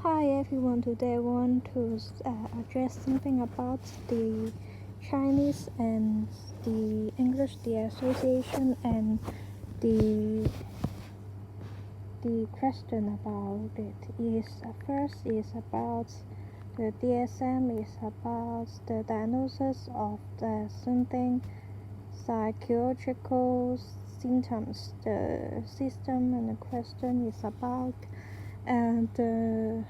Hi everyone, today I want to address something about the Chinese and the English, the association, and the question about it is first is about the DSM is about the diagnosis of something psychological symptoms. The system and the question is about and the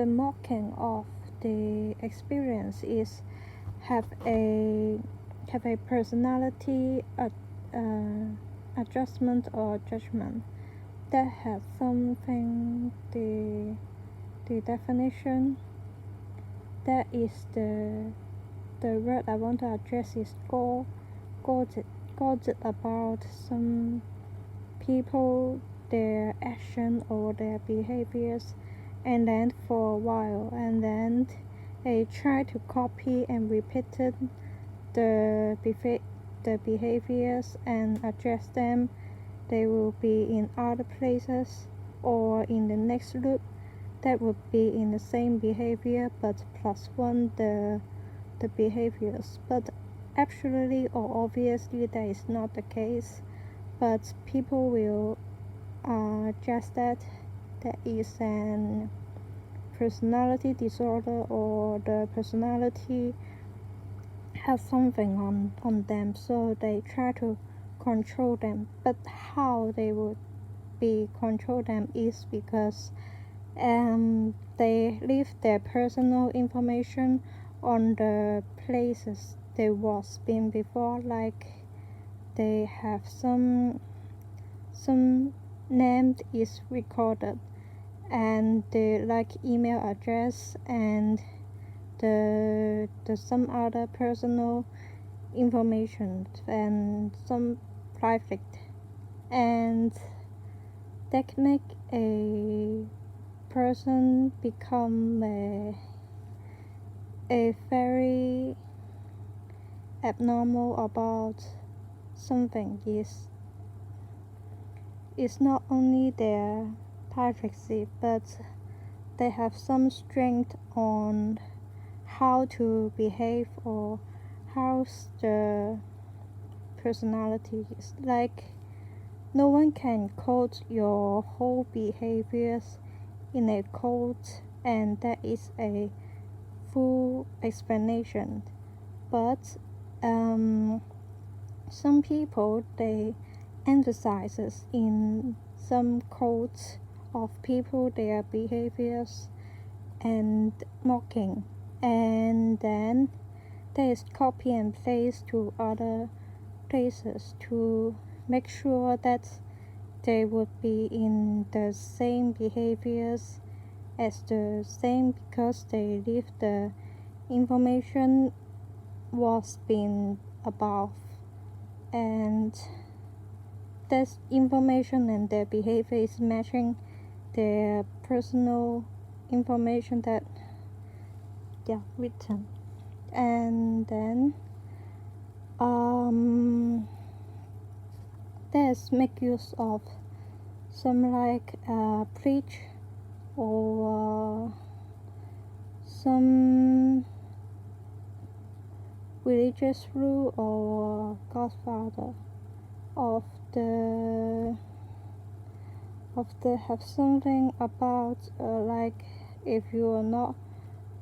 mocking of the experience is have a personality adjustment or judgment that has something the definition that is the word I want to address is gossip about some people, their action or their behaviors, and then for a while, and then they try to copy and repeat the behaviors and adjust them. They will be in other places or in the next loop that would be in the same behavior but plus one the behaviors, but actually or obviously that is not the case, but people will just that is an personality disorder or the personality has something on them, so they try to control them. But how they would be control them is because they leave their personal information on the places they was been before, like they have some name is recorded and the like email address and the some other personal information and some private, and that make a person become a very abnormal about something is not only their privacy, but they have some strength on how to behave or how's the personality is. Like no one can code your whole behaviors in a code, and that is a full explanation. But some people they emphasizes in some codes of people their behaviors and mocking, and then there is copy and paste to other places to make sure that they would be in the same behaviors as the same, because they leave the information was been above, and this information and their behavior is matching their personal information that they are written. And then there's make use of some like preach or some religious rule or godfather of the have something about like if you are not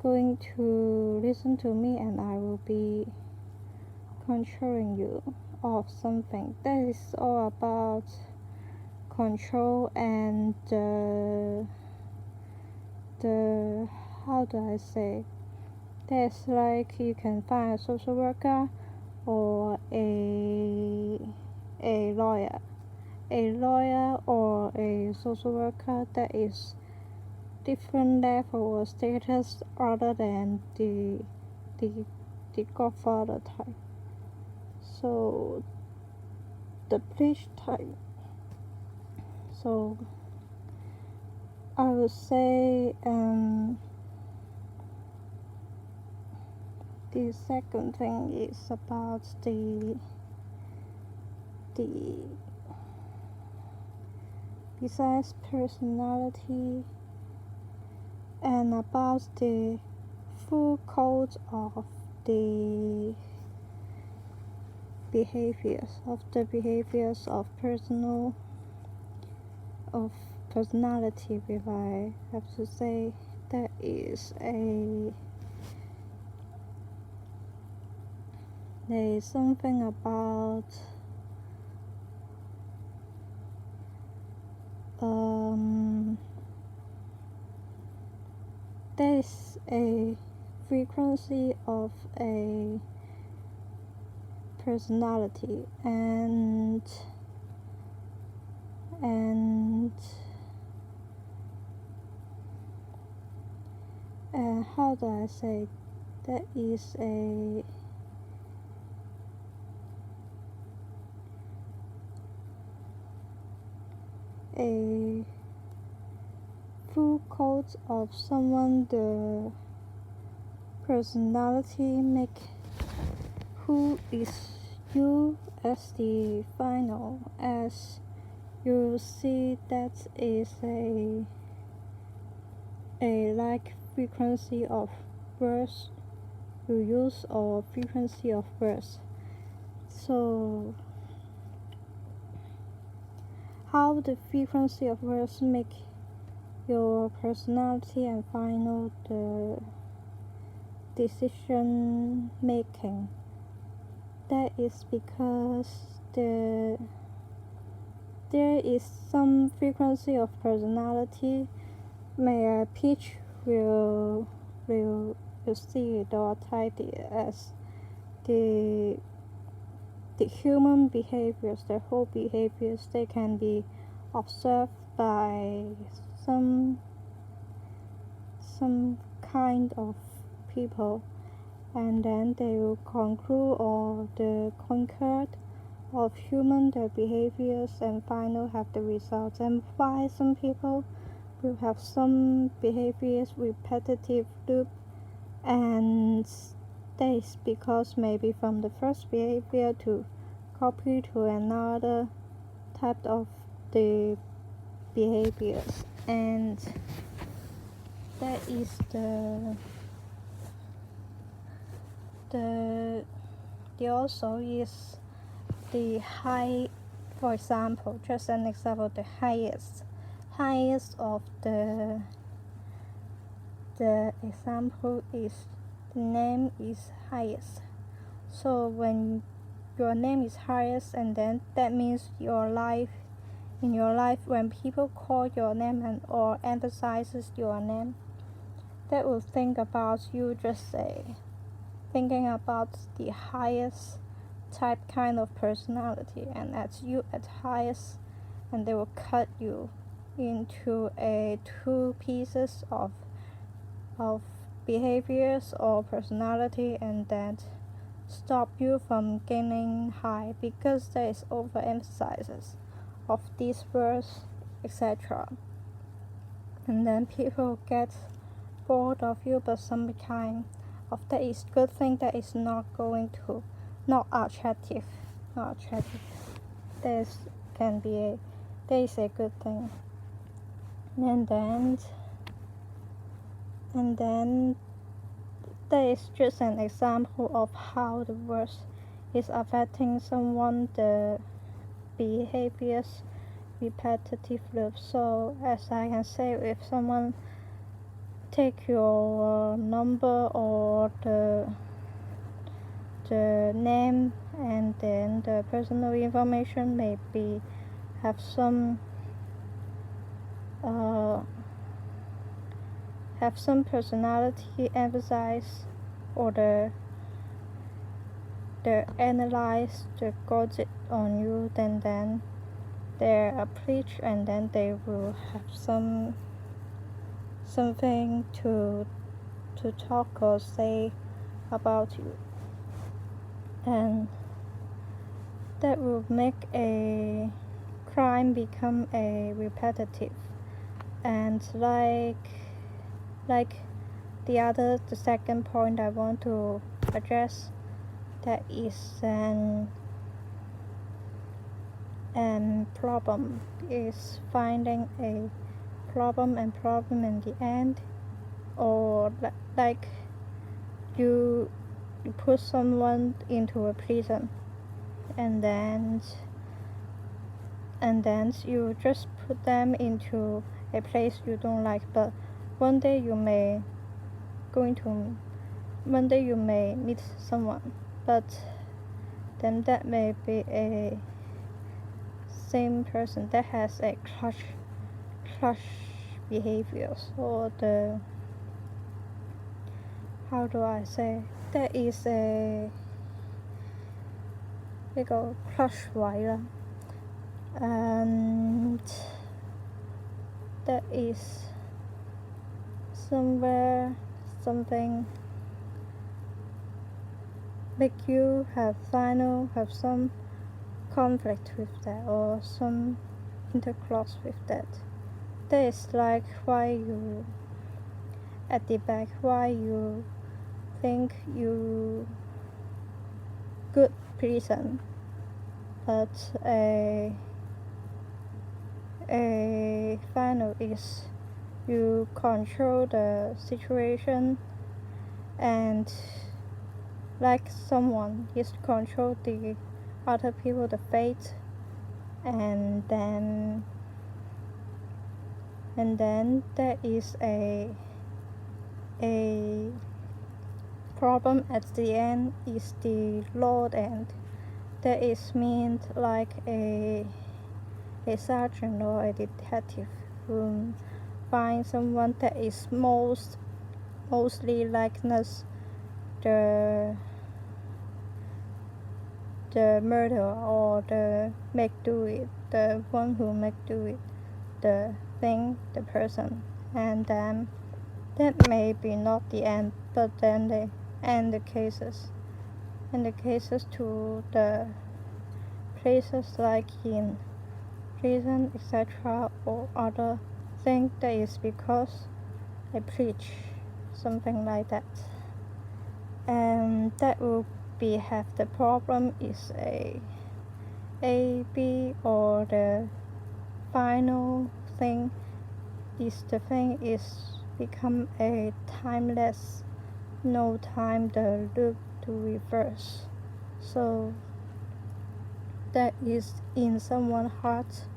going to listen to me and I will be controlling you of something. That is all about control and the how do I say, that's like you can find a social worker or a lawyer or a social worker that is different level or status other than the godfather type. So the preach type, so I would say the second thing is about the besides personality and about the full code of the behaviors of personality, if I have to say. There is something about there is a frequency of a personality, and how do I say, there is a full code of someone, the personality make who is you as the final, as you see. That is a like frequency of words you use, or frequency of words. So how the frequency of words make your personality and final the decision making? That is because there is some frequency of personality. May a pitch will see it or type it as the human behaviors, the whole behaviors. They can be observed by some kind of people, and then they will conclude or the concurred of human their behaviors, and final have the results. And why some people will have some behaviors repetitive loop, and that is because maybe from the first behavior to copy to another type of the behaviors. And that is the also is the high, for example, just an example, the highest of the example is the name is highest. So when your name is highest, and then that means in your life when people call your name and or emphasizes your name, that will think about you, just thinking about the highest type kind of personality, and that's you at highest, and they will cut you into two pieces of behaviors or personality, and that stop you from gaining high, because there is overemphasis of these words, etc. And then people get bored of you, but some kind of that is good thing, that is not attractive. There is a good thing. And then that is just an example of how the words is affecting someone, the behaviors repetitive loop. So as I can say, if someone take your number or the name, and then the personal information maybe have some personality emphasize, or the analyze the gossip on you, then they're a preach, and then they will have something to talk or say about you, and that will make a crime become a repetitive. And like the second point I want to address, that is an problem, is finding a problem in the end or like you put someone into a prison, and then you just put them into a place you don't like, but one day you may meet someone, but then that may be a same person that has a crush behaviors, or the, how do I say, that is a 呢個 crush 位啦，and that is somewhere something make you have some conflict with that, or some intercross with that. That is like why you, at the back, why you think you good person, but a final is you control the situation, and like someone is control the other people, the fate, and then there is a problem at the end is the Lord, and that is meant like a sergeant or a detective who find someone that is mostly likeness the murderer, or the make do it, the one who make do it, the thing, the person, and then that may be not the end, but then they end the cases. And the cases to the places like in prison, etc., or other thing, that is because I preach something like that. And that will be have the problem is a B, or the final thing is the thing is become a timeless, no time the loop to reverse. So that is in someone's heart,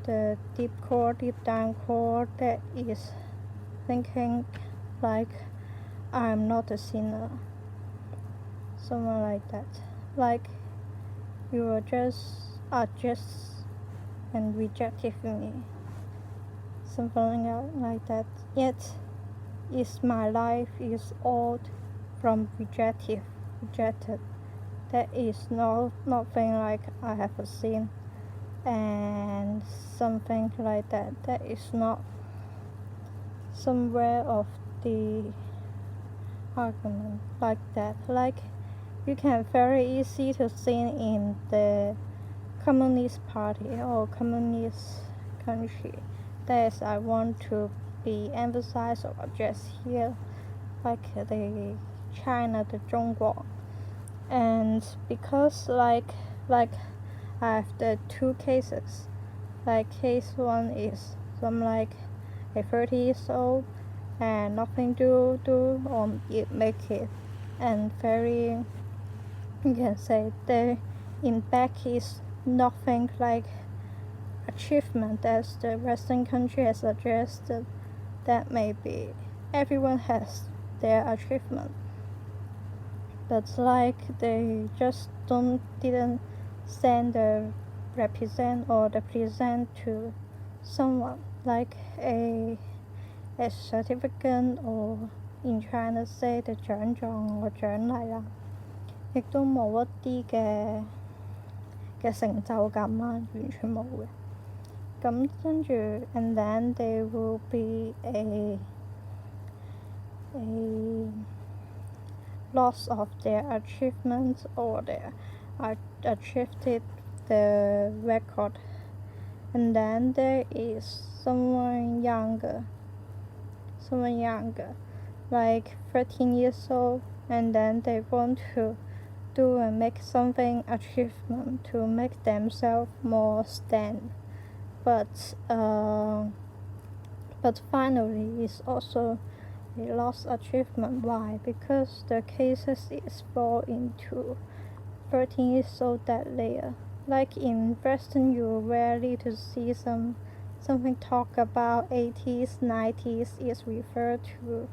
the deep down core, that is thinking like I'm not a sinner, someone like that, like you are just and rejecting me, something like that. Yet is my life is all from rejected. That is nothing like I have seen, and something like that. That is not somewhere of the argument like that. Like you can very easy to see in the Communist Party or communist country. That is I want to be emphasized or addressed here, like the China, the 中国. And because like I have the two cases, like case one is some like a 30 years old and nothing to do on it make it, and very, you can say the in back is nothing like achievement as the Western country has suggested. That maybe everyone has their achievement, but like they just didn't send the represent or the present to someone like a certificate, or in China say the 獎狀或獎勵啦，亦都冇一啲嘅成就感啦，完全冇嘅。咁跟住 and then there will be a loss of their achievements, or their achieved the record, and then there is someone younger, like 13 years old, and then they want to do and make something achievement to make themselves more stand, but finally it's also a lost achievement. Why? Because the cases is fall into 13 years old that layer. Like in Western, you rarely to see something talk about 80s, 90s is referred to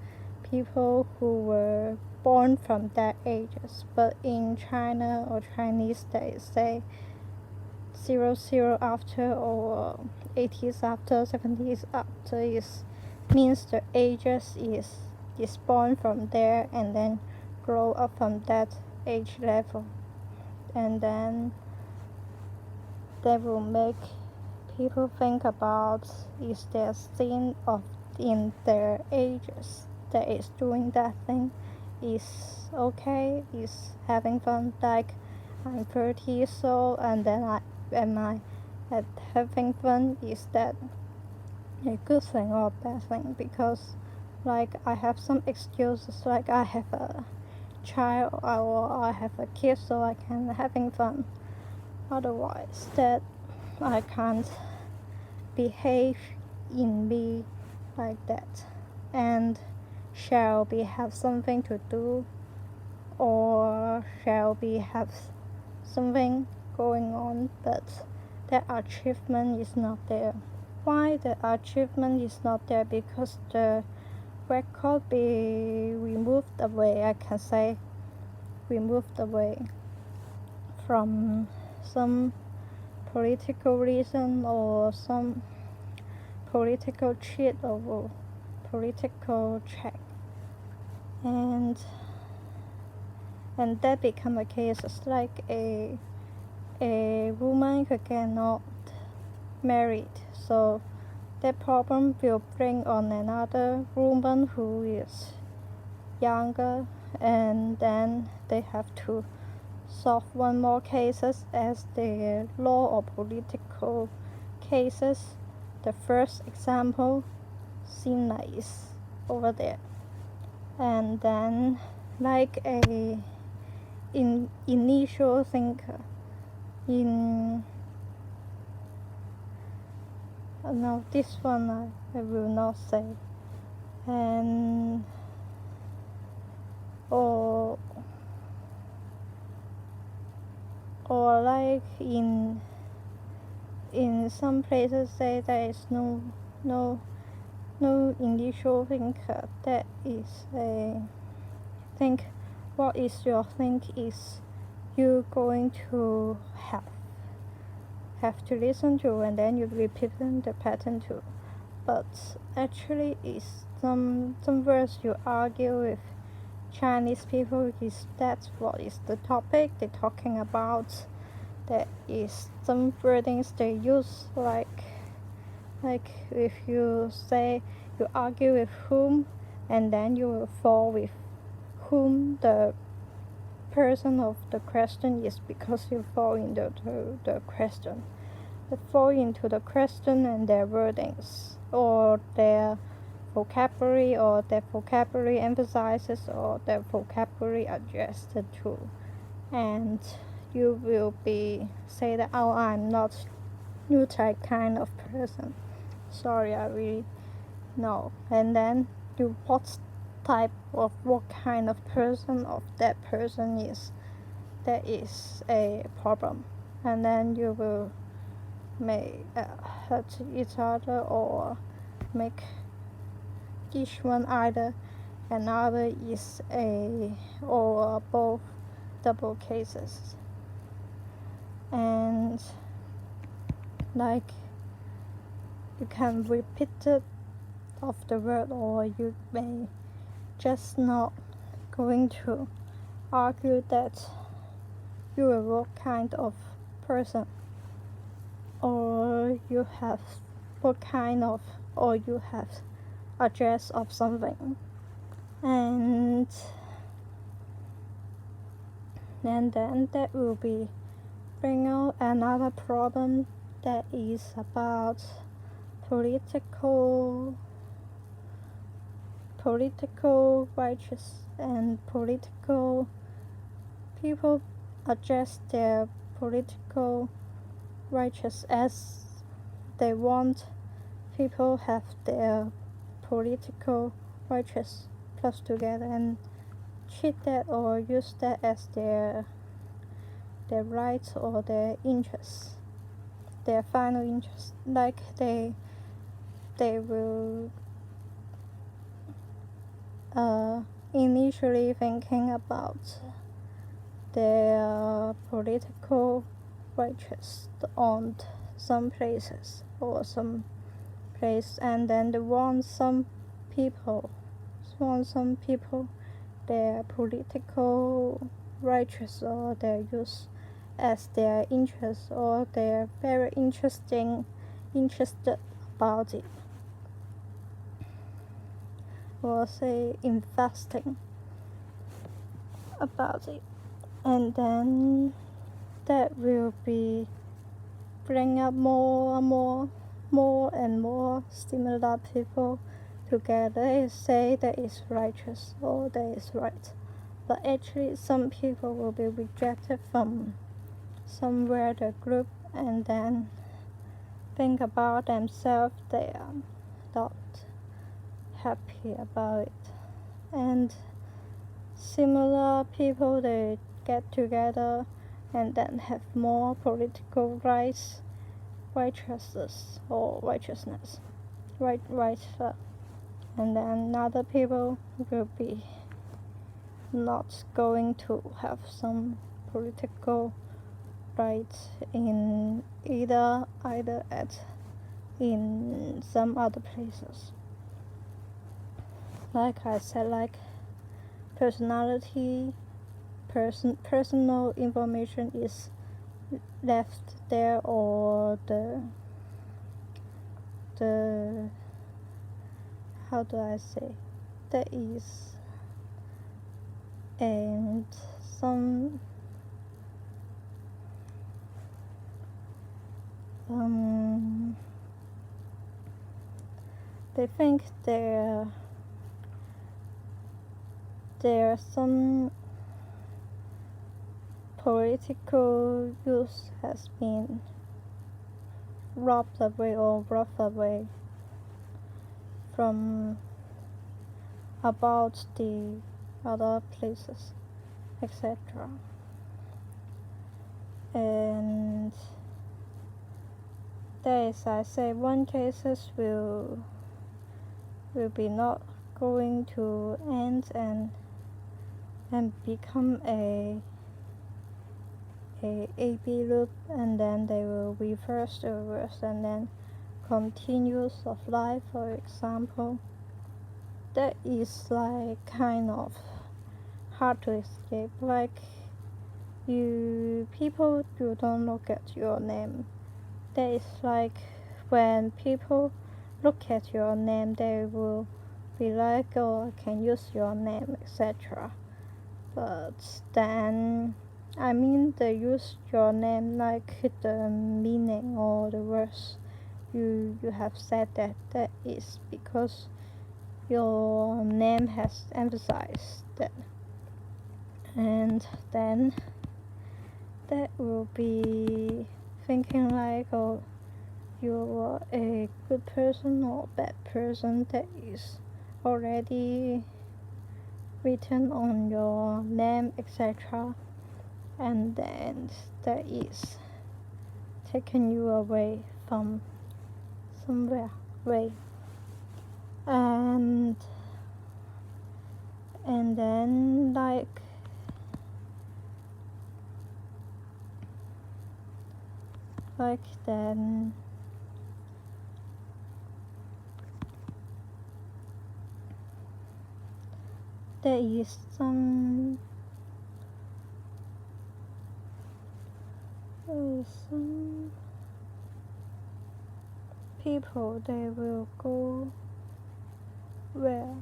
people who were born from that ages. But in China or Chinese, they say 00 after or 80s after, 70s after is means the ages is born from there and then grow up from that age level, and then that will make people think about is there sin of in their ages that is doing that thing is okay, is having fun. Like I'm 30 years old and then I am I at having fun, is that a good thing or a bad thing? Because like I have some excuses, like I have a child or I have a kid so I can having fun. Otherwise that I can't behave in me like that, and shall we have something to do or shall we have something going on, but that achievement is not there. Why the achievement is not there? Because the record be removed away, I can say removed away from some political reason or some political cheat or political check, and that become a case. It's like a woman who cannot married, so that problem will bring on another woman who is younger, and then they have to solve one more cases as the law or political cases. The first example seems nice over there, and then like a initial thinker in no, this one I will not say, and or like in some places say there is no initial thinker. That is a think. What is your think is you going to have to listen to, and then you repeat the pattern too. But actually is some words you argue with Chinese people is that's what is the topic they're talking about. That is some wordings they use, like if you say you argue with whom, and then you will fall with whom the person of the question is, because you fall into the question. They fall into the question and their wordings or their vocabulary, or their vocabulary emphasizes or their vocabulary adjusted to, and you will be say that, oh, I'm not new type kind of person. Sorry, I really know. And then you what type of what kind of person of that person is, that is a problem, and then you will may hurt each other or make each one either another is a or both double cases. And like you can repeat it of the word, or you may just not going to argue that you are what kind of person, or you have what kind of, or you have a dress of something, and then that will be bring out another problem, that is about political righteous and political people adjust their political righteous as they want. People have their political righteous plus together and treat that or use that as their rights or their interests, their final interest. Like they will initially thinking about their political rights on some places or some place, and then they want some people their political rights or their use as their interest, or they're very interested about it, or say investing about it, and then that will be bring up more and more similar people together and say that is righteous or that is right. But actually some people will be rejected from somewhere the group, and then think about themselves, they are not happy about it. And similar people, they get together and then have more political righteousness, and then other people will be not going to have some political rights in either at in some other places. Like I said, like personal information is left there, or the how do I say, there is and some they think there are some political use has been robbed away from about the other places, etc. And there is, I say, one cases will be not going to end and become a AB loop, and then they will reverse and then continuous of life, for example. That is like kind of hard to escape. Like people don't look at your name. That is like when people look at your name, they will be like, oh, I can use your name, etc. But then they use your name like the meaning or the words you have said, that is because your name has emphasized that. And then that will be thinking like, oh, you're a good person or bad person. That is already written on your name, etc. And then that is taking you away from somewhere way. And then then there is some people, they will go where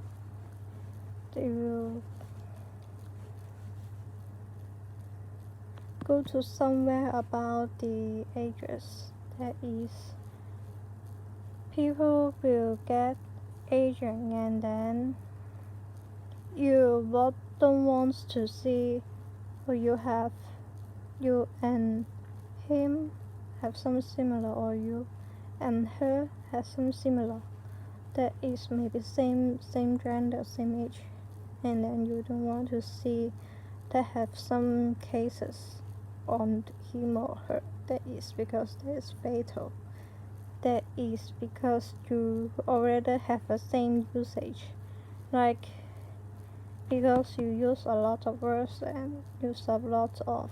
they will go to somewhere about the ages. That is, people will get aging, and then you don't want to see, or you and him have some similar, or you and her have some similar. that is maybe same gender, same age, and then you don't want to see that have some cases on him or her. That is because that is fatal. That is because you already have the same usage, like because you use a lot of words and use a lot of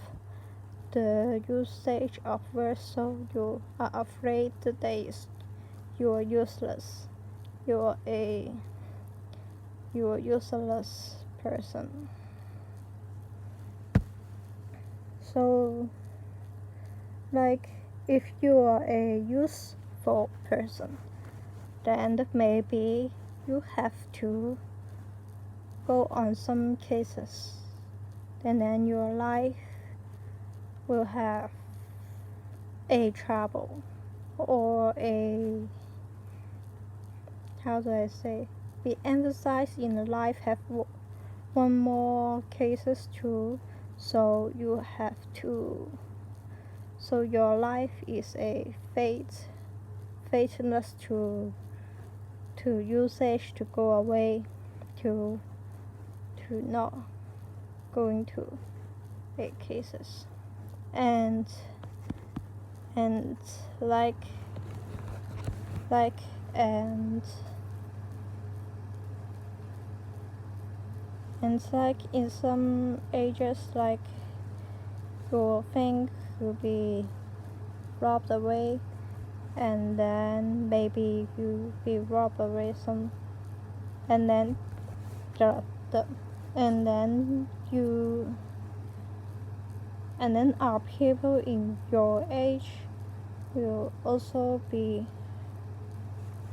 the usage of words, so you are afraid that you are useless. You are a useless person. So, like, if you are a useful person, then maybe you have to go on some cases, and then your life will have a trouble or a, how do I say, be emphasized in the life, have one more cases too, so you have to, so your life is a fateless to usage, to go away, to not going to a cases, and like and like in some ages, like your thing will be robbed away, and then maybe you be robbed away some, and then and then our people in your age will also be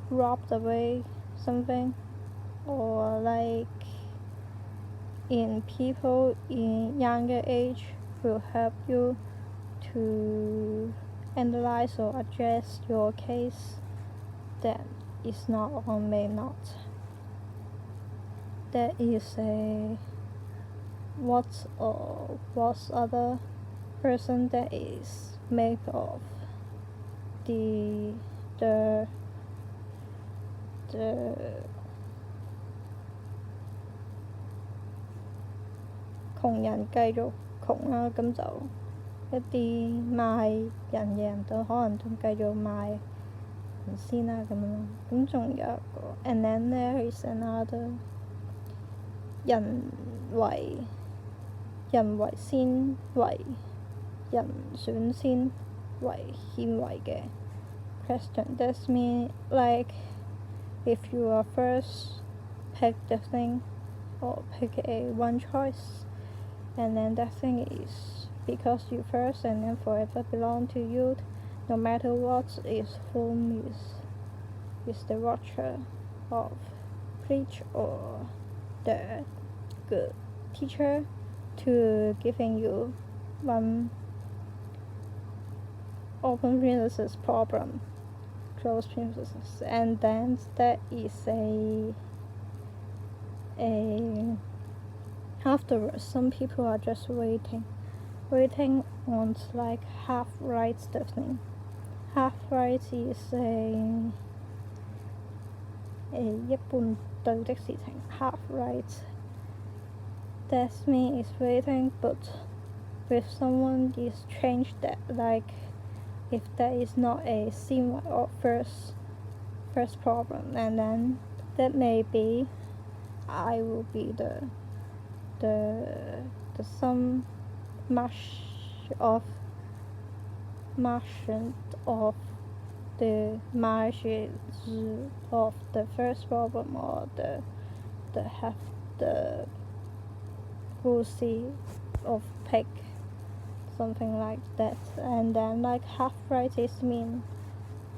robbed away something, or like in people in younger age will help you to analyze or address your case that is not or may not. That is a what other person that is made of the 窮人繼續窮啦，咁就一啲賣人嘅人都可能仲繼續賣人先啦咁樣咯。咁仲有一個 and then there is another 人為先為人選先為獻為嘅 question. That means like if you are first pick the thing or pick a one choice, and then that thing is because you first and then forever belong to you, no matter what, is whom is the watcher of preach or the good teacher to giving you one open parenthesis problem, close parenthesis, and then that is a afterwards some people are just waiting on like half right stuff thing. Half right is a 一半對的事情 half right. That means is waiting, but with someone is changed that, like if that is not a scene or first problem, and then that may be I will be the some much of the margins of the first problem, or the have the goosey of pig, something like that. And then like half right is mean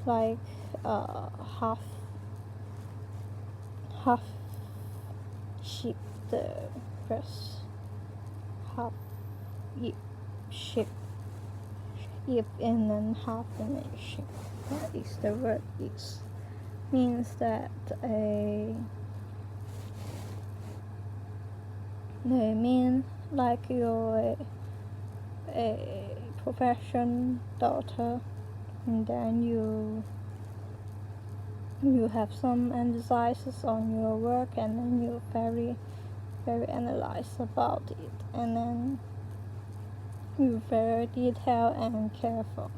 like half sheep, the first half sheep, and then half in a sheep. That is the word is means that they mean like you're a profession daughter, and then you you have some emphasis on your work, and then you're very analyze about it, and then you're very detailed and careful.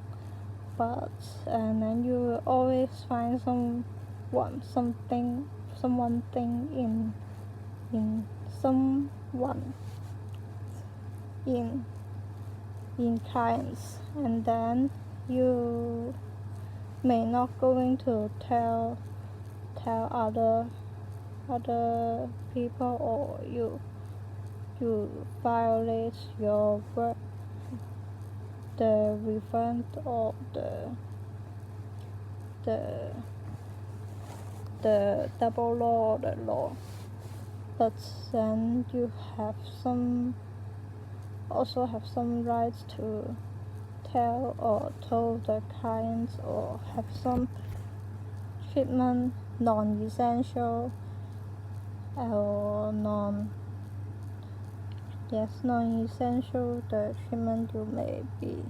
But and then you will always find someone thing in someone in clients, and then you may not going to tell other people, or you violate your work, the refund, or the double law or the law. But then you also have some rights to tell or told the clients, or have some treatment non-essential or non-essential, the treatment you may be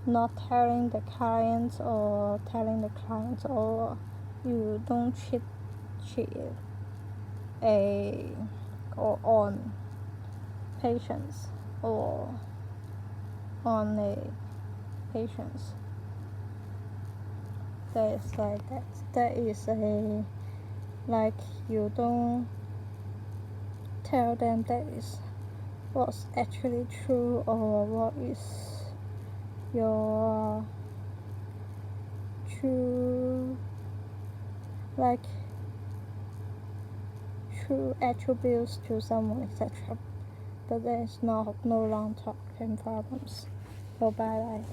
not telling the clients, or telling the clients, or you don't cheat or on patients, or on a patients. That is like that. That is a, like, you don't tell them that is what's actually true, or what is your true, like, true attributes to someone, etc. But there is no long talk and problems. So bye.